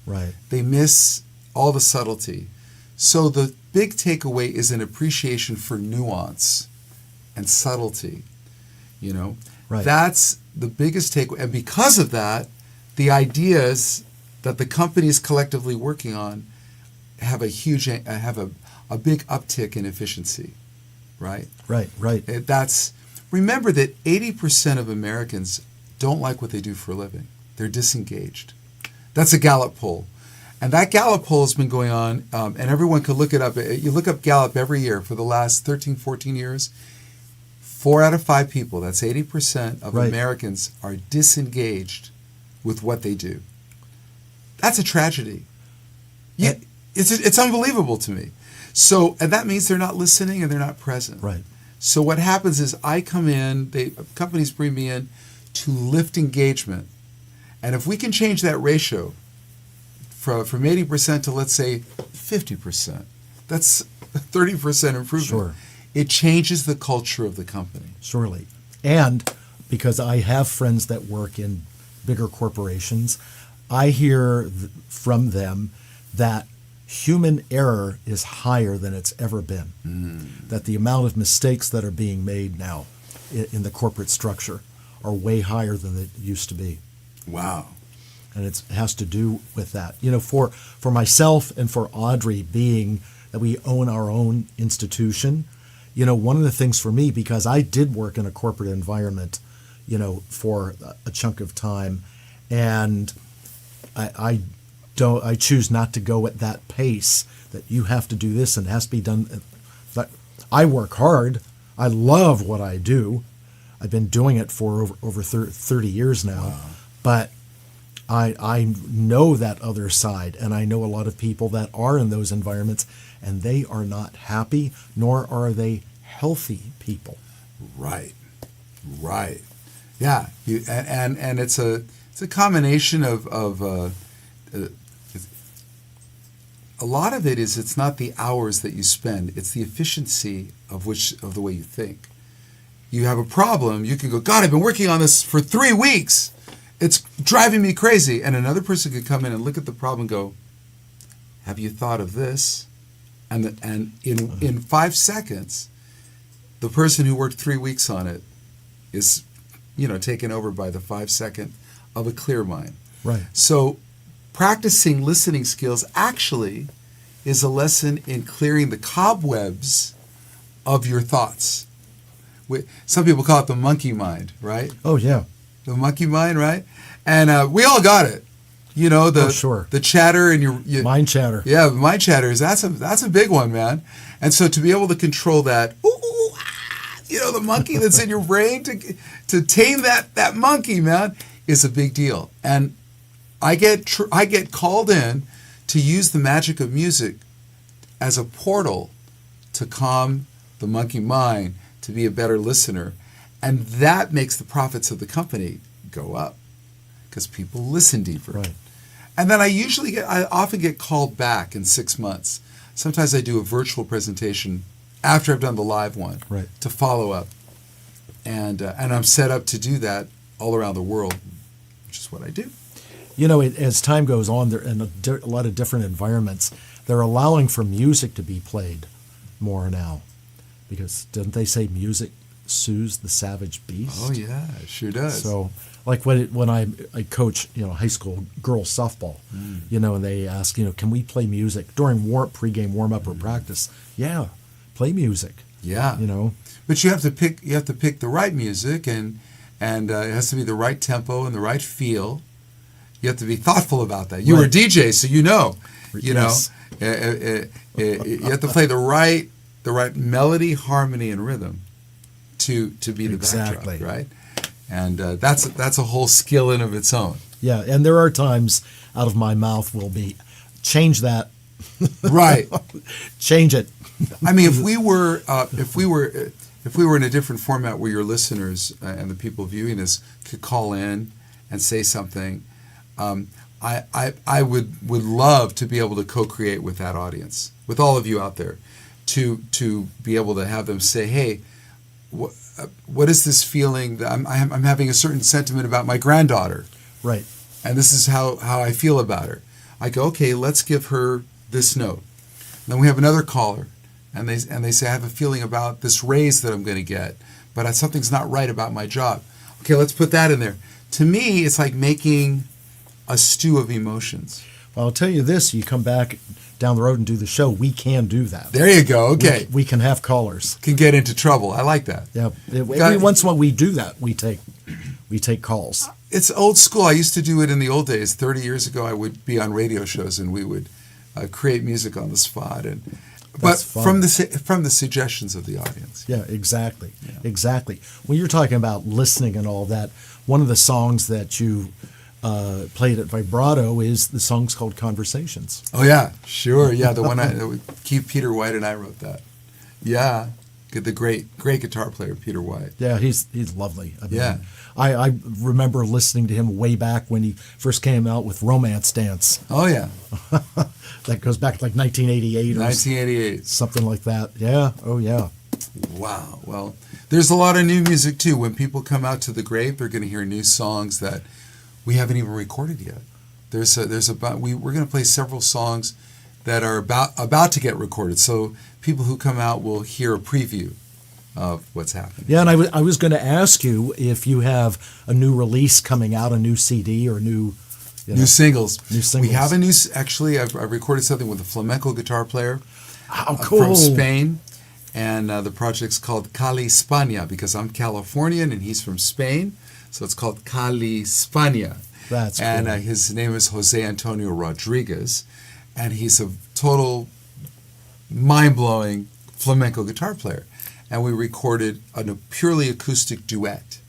they miss all the subtlety. So the big takeaway is an appreciation for nuance and subtlety. That's the biggest takeaway. And because of that, the ideas that the companies collectively working on have a big uptick in efficiency, right?
Right.
Remember that 80% of Americans don't like what they do for a living. They're disengaged. That's a Gallup poll. And that Gallup poll has been going on, and everyone can look it up. You look up Gallup every year for the last 13, 14 years. 4 out of 5 people, that's 80% of Americans, are disengaged with what they do. That's a tragedy. It's unbelievable to me. So, and that means they're not listening and they're not present.
Right.
So what happens is I come in, companies bring me in to lift engagement. And if we can change that ratio from 80% to, let's say, 50%, that's a 30% improvement.
Sure.
It changes the culture of the company.
Surely. And because I have friends that work in bigger corporations, I hear from them that human error is higher than it's ever been. That the amount of mistakes that are being made now in the corporate structure are way higher than it used to be.
Wow.
And it has to do with that. For myself and for Audrey, being that we own our own institution, one of the things for me, because I did work in a corporate environment, for a chunk of time, and I choose not to go at that pace, that you have to do this and it has to be done. But I work hard. I love what I do. I've been doing it for over 30 years now. Wow. But I know that other side, and I know a lot of people that are in those environments, and they are not happy, nor are they healthy people.
Right. Yeah, and it's a combination of a lot of it is, it's not the hours that you spend, it's the efficiency of the way you think. You have a problem, you can go, God, I've been working on this for 3 weeks. It's driving me crazy. And another person could come in and look at the problem and go, have you thought of this? and in 5 seconds, the person who worked 3 weeks on it is, taken over by the 5 second of a clear mind.
Right.
So practicing listening skills actually is a lesson in clearing the cobwebs of your thoughts. Some people call it the monkey mind, right?
Oh, yeah.
The monkey mind, right? And we all got it. The chatter and your
mind chatter.
Yeah, mind chatters. That's a big one, man. And so to be able to control that, the monkey that's in your brain, to tame that monkey, man, is a big deal. And I get called in to use the magic of music as a portal to calm the monkey mind, to be a better listener. And that makes the profits of the company go up because people listen deeper.
Right.
And then I often get called back in 6 months. Sometimes I do a virtual presentation after I've done the live one to follow up. And I'm set up to do that all around the world, which is what I do.
As time goes on, they're in a lot of different environments, they're allowing for music to be played more now. Because didn't they say music soothes the savage beast?
Oh, yeah, it sure does.
So, like when I coach, high school girls softball, and they ask, can we play music during pregame warm-up or practice? Yeah, play music.
Yeah. But you have to pick the right music, and it has to be the right tempo and the right feel. You have to be thoughtful about that. You were a DJ, so you know. You have to play the right melody, harmony, and rhythm to be the backdrop, right? And that's a whole skill in of its own.
Yeah, and there are times out of my mouth will be, change that.
Right.
Change it.
I mean, if we were in a different format where your listeners and the people viewing this could call in and say something, I would love to be able to co-create with that audience, with all of you out there, to be able to have them say, hey, what is this feeling that I'm having a certain sentiment about my granddaughter,
right?
And this is how I feel about her. I go, okay, let's give her this note. Then we have another caller, and they say, I have a feeling about this raise that I'm going to get, but something's not right about my job. Okay, let's put that in there. To me, it's like making a stew of emotions.
Well, I'll tell you this: you come back down the road and do the show, we can do that.
There you go. Okay.
We can have callers.
Can get into trouble. I like that.
Yeah. Every once in a while we do that. We take calls.
It's old school. I used to do it in the old days. 30 years ago, I would be on radio shows and we would create music on the spot, but from the suggestions of the audience.
Yeah, exactly. Yeah. Exactly. When you're talking about listening and all that, one of the songs that you played at Vibrato is the song's called Conversations.
Oh, yeah, sure. Yeah, the one Keith Peter White and I wrote that. Yeah, the great guitar player, Peter White.
Yeah, he's lovely. I mean,
yeah.
I remember listening to him way back when he first came out with Romance Dance.
Oh, yeah.
That goes back to like 1988
or
something like that. Yeah, oh, yeah.
Wow. Well, there's a lot of new music, too. When people come out to the Grave, they're going to hear new songs that we haven't even recorded yet. We're going to play several songs that are about to get recorded. So people who come out will hear a preview of what's happening.
Yeah, and I was going to ask you if you have a new release coming out, a new CD or new
singles.
New singles.
We have actually, I've recorded something with a flamenco guitar player
from
Spain. And the project's called Cali España because I'm Californian and he's from Spain. So it's called Cali España.
That's cool.
And his name is Jose Antonio Rodriguez. And he's a total mind-blowing flamenco guitar player. And we recorded a purely acoustic duet,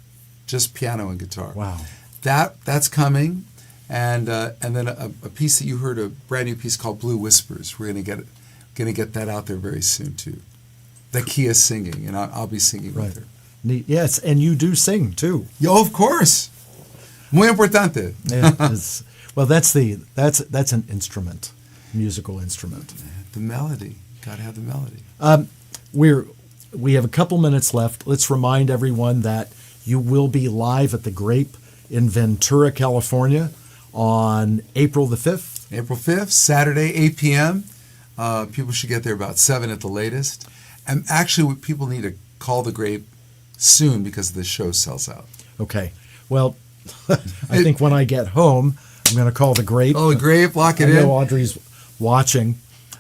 just piano and guitar.
Wow.
That's coming. And then a piece that you heard, a brand new piece called Blue Whispers. We're going to get that out there very soon, too. That Kia's singing, and I'll be singing with her.
Yes, and you do sing too.
Yeah, of course. Muy importante.
Yeah, well, that's an instrument, musical instrument.
The melody. Got to have the melody.
We have a couple minutes left. Let's remind everyone that you will be live at the Grape in Ventura, California on April the 5th.
April 5th, Saturday, 8 p.m. People should get there about 7 at the latest. And actually, people need to call the grape soon because the show sells out.
Okay. Well, I think when I get home, I'm going to call the grape.
Oh, the grape, lock it in.
I know Audrey's watching.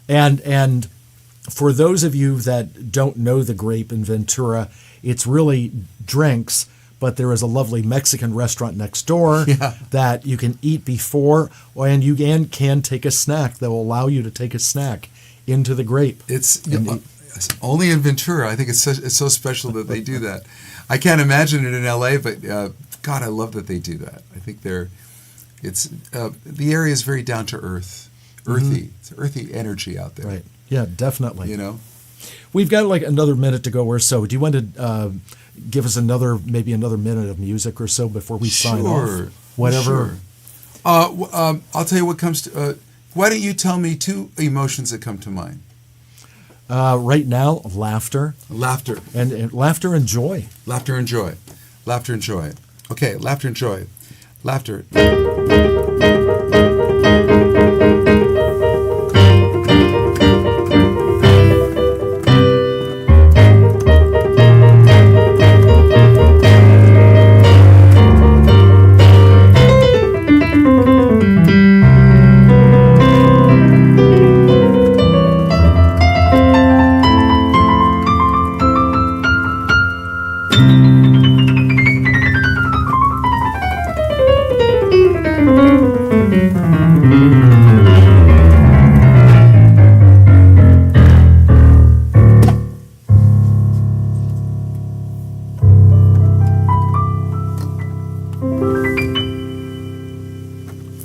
And for those of you that don't know the grape in Ventura, it's really drinks, but there is a lovely Mexican restaurant next door that you can eat before, and you can take a snack that will allow you to take a snack into the grape. It's
only in Ventura. I think it's so special that they do that. I can't imagine it in LA, but God, I love that they do that. I think the area is very down to earth, earthy. It's earthy energy out there.
Right. Yeah, definitely. We've got like another minute to go or so. Do you want to give us maybe another minute of music or so before we sign off? Whatever.
Sure. I'll tell you what comes to. Why don't you tell me 2 emotions that come to mind?
Right now, laughter.
Laughter.
And laughter and joy.
Laughter and joy. Laughter and joy. Okay, laughter and joy. Laughter.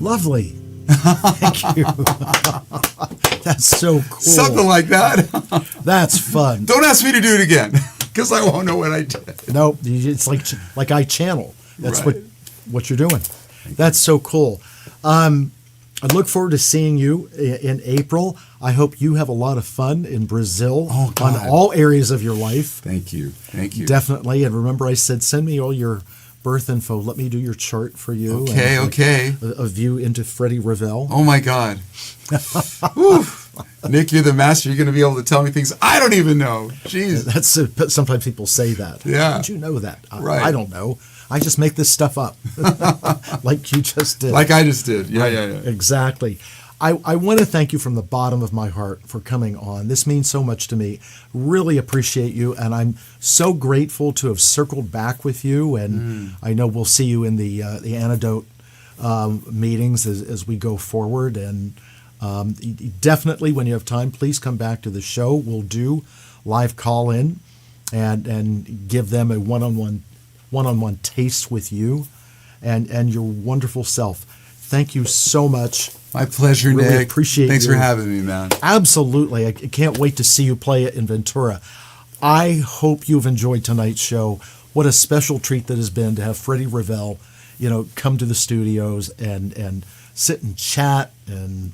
Lovely. Thank you. That's so cool.
Something like that.
That's fun.
Don't ask me to do it again, because I won't know what I did.
No, it's like I channel. That's right. what you're doing. That's so cool. I look forward to seeing you in April. I hope you have a lot of fun in Brazil on all areas of your life.
Thank you. Thank you.
Definitely. And remember, I said, send me all your birth info. Let me do your chart for you.
Okay.
A view into Freddie Ravel.
Oh, my God. Nick, you're the master. You're going to be able to tell me things I don't even know. Jeez.
Sometimes people say that.
Yeah.
How did you know that?
Right.
I don't know. I just make this stuff up. Like you just did.
Like I just did. Yeah.
Exactly. I want to thank you from the bottom of my heart for coming on. This means so much to me. Really appreciate you, and I'm so grateful to have circled back with you. And I know we'll see you in the antidote meetings as we go forward. And definitely, when you have time, please come back to the show. We'll do live call-in and give them a one-on-one taste with you and your wonderful self. Thank you so much.
My pleasure,
really
Nick.
Appreciate
Thanks
you.
for having me, man.
Absolutely. I can't wait to see you play it in Ventura. I hope you've enjoyed tonight's show. What a special treat that has been to have Freddie Ravel, come to the studios and sit and chat and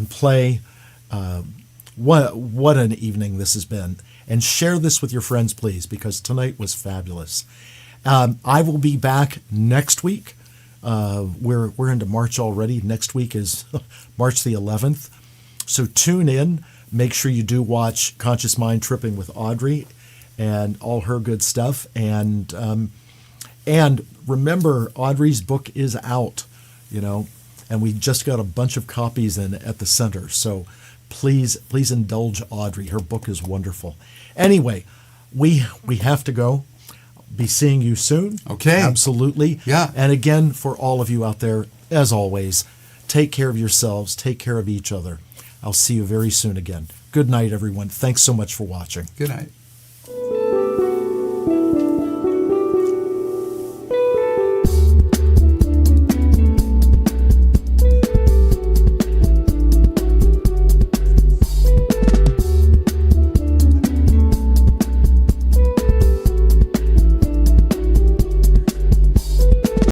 play. What an evening this has been. And share this with your friends, please, because tonight was fabulous. I will be back next week. We're into March already. Next week is March the 11th. So tune in. Make sure you do watch Conscious Mind Tripping with Audrey and all her good stuff. And remember, Audrey's book is out, and we just got a bunch of copies in at the center. So please indulge Audrey. Her book is wonderful. Anyway, we have to go. Be seeing you soon.
Okay.
Absolutely.
Yeah.
And again, for all of you out there, as always, take care of yourselves. Take care of each other. I'll see you very soon again. Good night, everyone. Thanks so much for watching.
Good night.